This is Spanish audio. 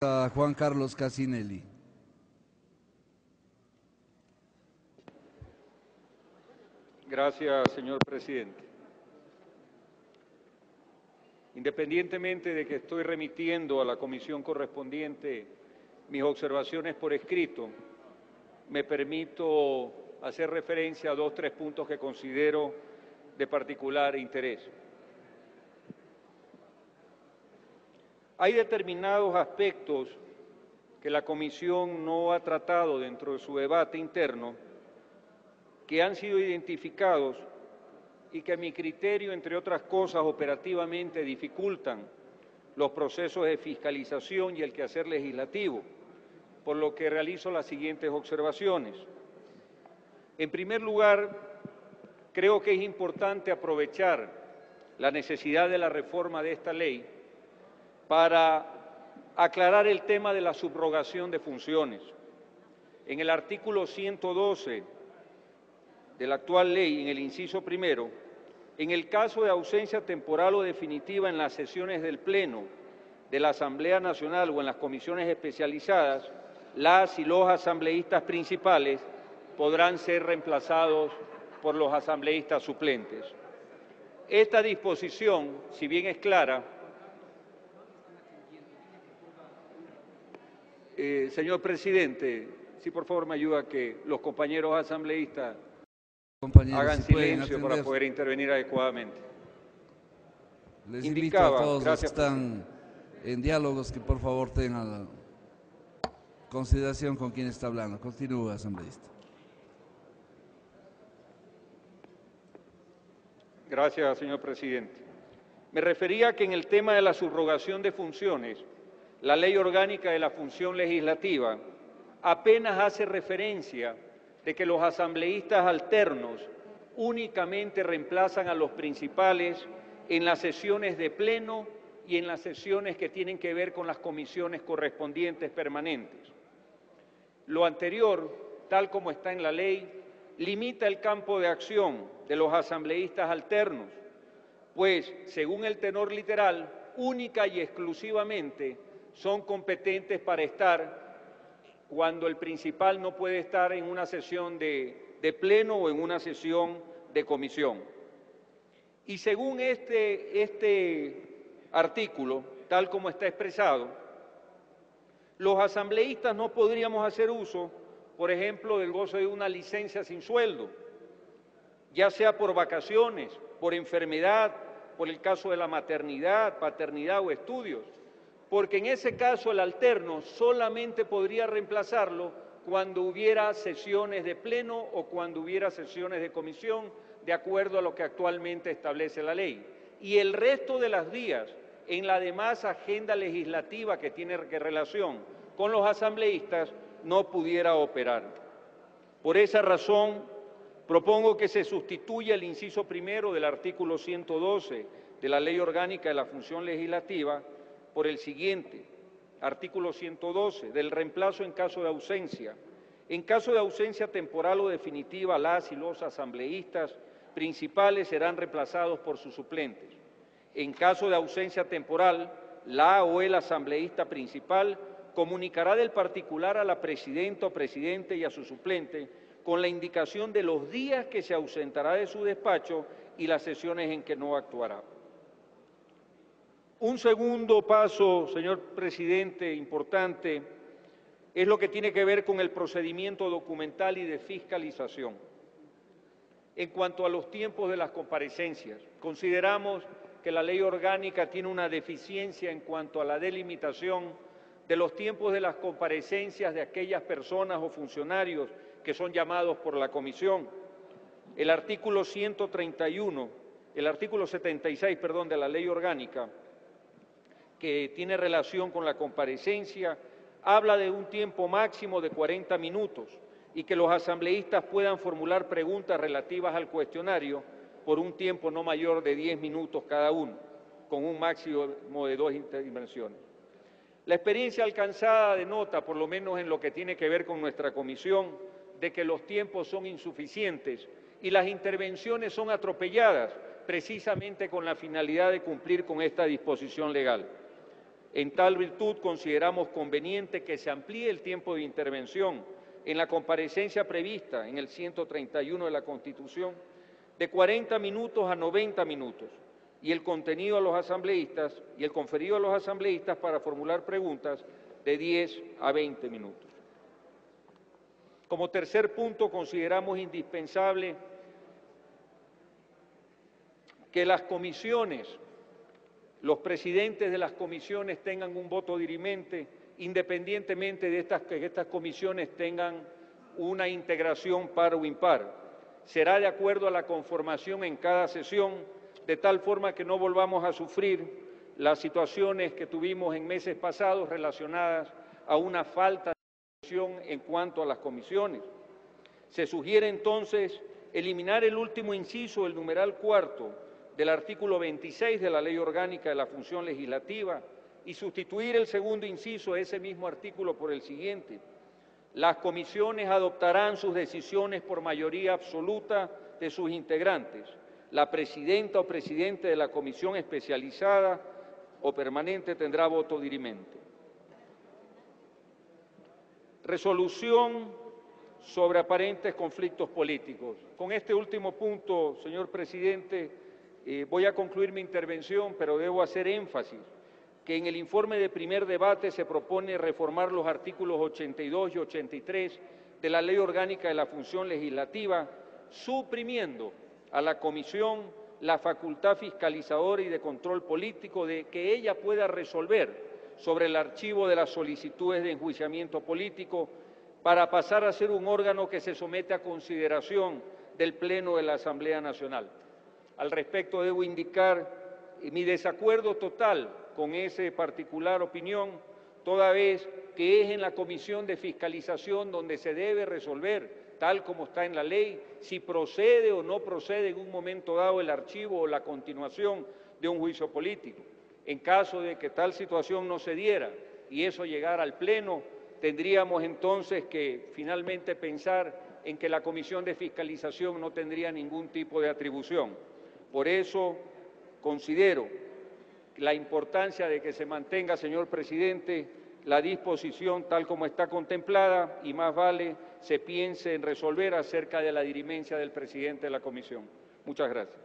A Juan Carlos Casinelli. Gracias, señor presidente. Independientemente de que estoy remitiendo a la comisión correspondiente mis observaciones por escrito, me permito hacer referencia a 2 o 3 puntos que considero de particular interés. Hay determinados aspectos que la comisión no ha tratado dentro de su debate interno que han sido identificados y que a mi criterio, entre otras cosas, operativamente dificultan los procesos de fiscalización y el quehacer legislativo, por lo que realizo las siguientes observaciones. En primer lugar, creo que es importante aprovechar la necesidad de la reforma de esta ley para aclarar el tema de la subrogación de funciones. En el artículo 112 de la actual ley, en el inciso primero, en el caso de ausencia temporal o definitiva en las sesiones del Pleno de la Asamblea Nacional o en las comisiones especializadas, las y los asambleístas principales podrán ser reemplazados por los asambleístas suplentes. Esta disposición, si bien es clara, señor presidente, si por favor me ayuda a que los compañeros asambleístas hagan silencio para poder intervenir adecuadamente. Les invito a todos los que están en diálogos que por favor tengan consideración con quien está hablando. Continúa, asambleísta. Gracias, señor presidente. Me refería a que en el tema de la subrogación de funciones, la Ley Orgánica de la Función Legislativa apenas hace referencia de que los asambleístas alternos únicamente reemplazan a los principales en las sesiones de pleno y en las sesiones que tienen que ver con las comisiones correspondientes permanentes. Lo anterior, tal como está en la ley, limita el campo de acción de los asambleístas alternos, pues, según el tenor literal, única y exclusivamente son competentes para estar cuando el principal no puede estar en una sesión de pleno o en una sesión de comisión. Y según este artículo, tal como está expresado, los asambleístas no podríamos hacer uso, por ejemplo, del goce de una licencia sin sueldo, ya sea por vacaciones, por enfermedad, por el caso de la maternidad, paternidad o estudios, porque en ese caso el alterno solamente podría reemplazarlo cuando hubiera sesiones de pleno o cuando hubiera sesiones de comisión, de acuerdo a lo que actualmente establece la ley. Y el resto de los días, en la demás agenda legislativa que tiene relación con los asambleístas, no pudiera operar. Por esa razón, propongo que se sustituya el inciso primero del artículo 112 de la Ley Orgánica de la Función Legislativa por el siguiente, artículo 112, del reemplazo en caso de ausencia. En caso de ausencia temporal o definitiva, las y los asambleístas principales serán reemplazados por sus suplentes. En caso de ausencia temporal, la o el asambleísta principal comunicará del particular a la presidenta o presidente y a su suplente con la indicación de los días que se ausentará de su despacho y las sesiones en que no actuará. Un segundo paso, señor presidente, importante, es lo que tiene que ver con el procedimiento documental y de fiscalización. En cuanto a los tiempos de las comparecencias, consideramos que la ley orgánica tiene una deficiencia en cuanto a la delimitación de los tiempos de las comparecencias de aquellas personas o funcionarios que son llamados por la comisión. El artículo 131, el artículo 76, de la ley orgánica, que tiene relación con la comparecencia, habla de un tiempo máximo de 40 minutos y que los asambleístas puedan formular preguntas relativas al cuestionario por un tiempo no mayor de 10 minutos cada uno, con un máximo de 2 intervenciones. La experiencia alcanzada denota, por lo menos en lo que tiene que ver con nuestra comisión, de que los tiempos son insuficientes y las intervenciones son atropelladas, precisamente con la finalidad de cumplir con esta disposición legal. En tal virtud, consideramos conveniente que se amplíe el tiempo de intervención en la comparecencia prevista en el 131 de la Constitución de 40 minutos a 90 minutos y el contenido a los asambleístas y el conferido a los asambleístas para formular preguntas de 10 a 20 minutos. Como tercer punto, consideramos indispensable que las comisiones, los presidentes de las comisiones tengan un voto dirimente, independientemente de que estas comisiones tengan una integración par o impar. Será de acuerdo a la conformación en cada sesión, de tal forma que no volvamos a sufrir las situaciones que tuvimos en meses pasados relacionadas a una falta de decisión en cuanto a las comisiones. Se sugiere entonces eliminar el último inciso del numeral cuarto del artículo 26 de la Ley Orgánica de la Función Legislativa y sustituir el segundo inciso de ese mismo artículo por el siguiente. Las comisiones adoptarán sus decisiones por mayoría absoluta de sus integrantes. La presidenta o presidente de la comisión especializada o permanente tendrá voto dirimente. Resolución sobre aparentes conflictos políticos. Con este último punto, señor presidente, voy a concluir mi intervención, pero debo hacer énfasis que en el informe de primer debate se propone reformar los artículos 82 y 83 de la Ley Orgánica de la Función Legislativa, suprimiendo a la Comisión la facultad fiscalizadora y de control político de que ella pueda resolver sobre el archivo de las solicitudes de enjuiciamiento político para pasar a ser un órgano que se somete a consideración del Pleno de la Asamblea Nacional. Al respecto debo indicar mi desacuerdo total con esa particular opinión, toda vez que es en la Comisión de Fiscalización donde se debe resolver, tal como está en la ley, si procede o no procede en un momento dado el archivo o la continuación de un juicio político. En caso de que tal situación no se diera y eso llegara al Pleno, tendríamos entonces que finalmente pensar en que la Comisión de Fiscalización no tendría ningún tipo de atribución. Por eso considero la importancia de que se mantenga, señor presidente, la disposición tal como está contemplada y más vale se piense en resolver acerca de la dirimencia del presidente de la Comisión. Muchas gracias.